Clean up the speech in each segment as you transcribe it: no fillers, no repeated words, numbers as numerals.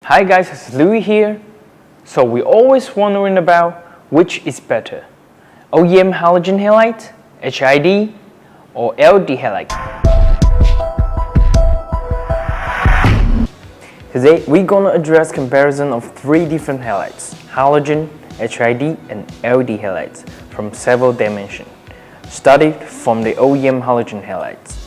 Hi guys, it's Louis here. So we're always wondering about which is better, OEM halogen halide, HID, or LD halide. Today we're gonna address comparison of three different halides, halogen, HID, and LD halides from several dimensions, studied from the OEM halogen halides.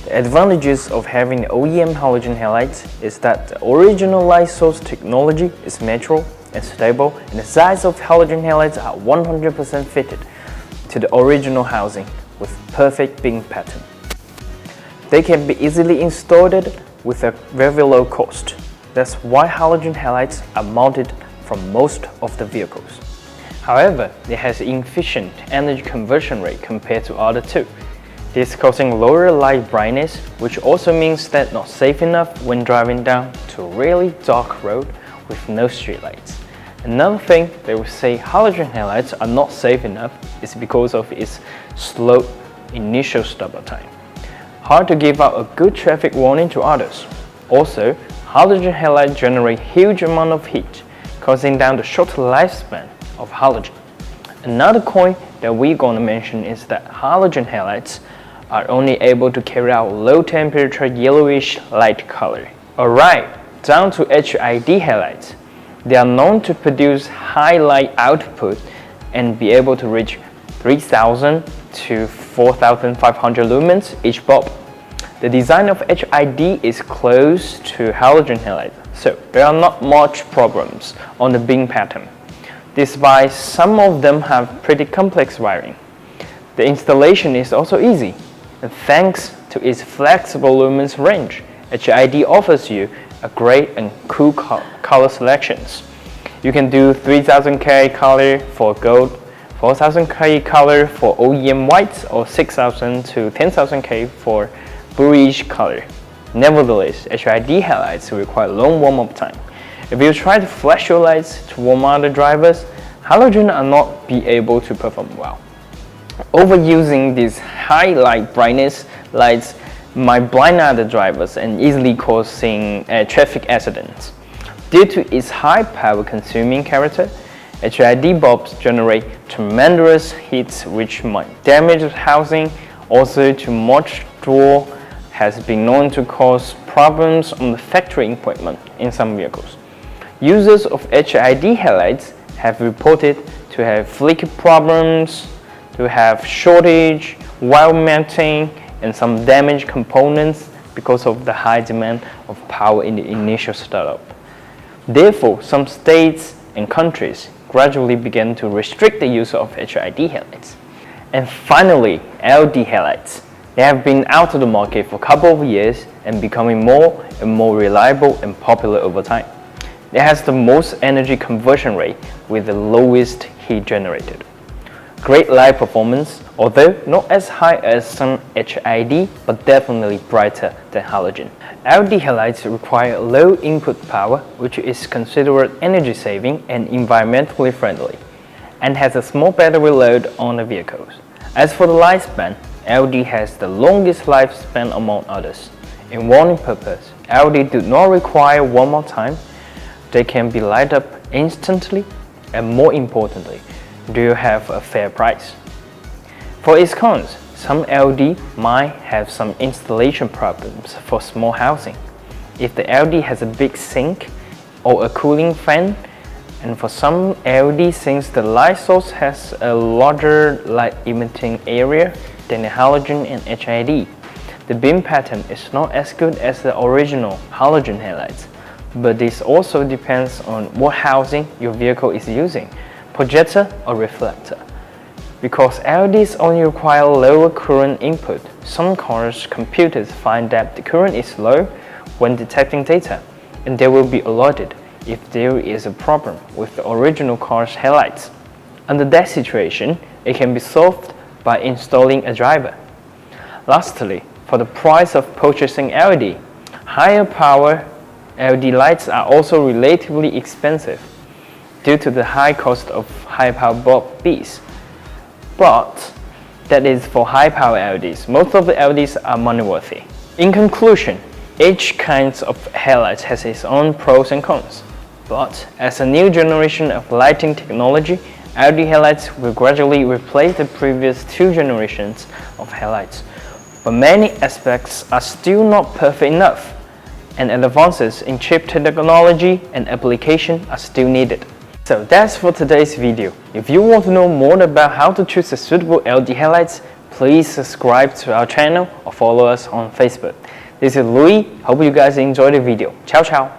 The advantages of having OEM halogen halides is that the original light source technology is natural and stable, and the size of halogen halides are 100% fitted to the original housing with perfect beam pattern. They can be easily installed with a very low cost. That's why halogen halides are mounted from most of the vehicles. However, it has inefficient energy conversion rate compared to other two. This causing lower light brightness, which also means that not safe enough when driving down to a really dark road with no street lights. Another thing they will say halogen halides are not safe enough is because of its slow initial stop time. Hard to give out a good traffic warning to others. Also, halogen halides generate huge amount of heat, causing down the short lifespan of halogen. Another point that we're going to mention is that halogen halides are only able to carry out low temperature yellowish light color. Alright, down to HID halides. They are known to produce high light output and be able to reach 3000 to 4500 lumens each bulb. The design of HID is close to halogen halide, so there are not much problems on the beam pattern. Despite some of them have pretty complex wiring. The installation is also easy, and thanks to its flexible lumens range, HID offers you a great and cool color selections. You can do 3000K color for gold, 4000K color for OEM whites, or 6000 to 10,000K for bluish color. Nevertheless, HID halides require long warm-up time. If you try to flash your lights to warm other drivers, halogen are not be able to perform well. Overusing these high light brightness lights might blind other drivers and easily causing traffic accidents. Due to its high power consuming character, HID bulbs generate tremendous heat which might damage the housing. Also, too much draw has been known to cause problems on the factory equipment in some vehicles. Users of HID halides have reported to have flicker problems, to have shortage, while mounting, and some damaged components because of the high demand of power in the initial startup. Therefore, some states and countries gradually began to restrict the use of HID halides. And finally, LD halides. They have been out of the market for a couple of years and becoming more and more reliable and popular over time. It has the most energy conversion rate with the lowest heat generated. Great light performance, although not as high as some HID, but definitely brighter than halogen. LD halides require low input power, which is considered energy saving and environmentally friendly, and has a small battery load on the vehicles. As for the lifespan, LD has the longest lifespan among others. In warning purpose, LD do not require warm-up time. They can be lit up instantly, and more importantly, do you have a fair price? For its cons, some LD might have some installation problems for small housing. If the LD has a big sink or a cooling fan, and for some LD, since the light source has a larger light emitting area than the halogen and HID, the beam pattern is not as good as the original halogen halides. But this also depends on what housing your vehicle is using, projector or reflector. Because LEDs only require lower current input, some cars' computers find that the current is low when detecting data, and they will be alerted if there is a problem with the original car's headlights. Under that situation, it can be solved by installing a driver. Lastly, for the price of purchasing LED, higher power LED lights are also relatively expensive due to the high cost of high power bulb Bs. But that is for high power LEDs. Most of the LEDs are money worthy. In conclusion, each kind of headlight has its own pros and cons. But as a new generation of lighting technology, LED headlights will gradually replace the previous two generations of headlights. But many aspects are still not perfect enough, and advances in chip technology and application are still needed. So that's for today's video. If you want to know more about how to choose a suitable LED headlights, please subscribe to our channel or follow us on Facebook. This is Louis. Hope you guys enjoyed the video. Ciao ciao.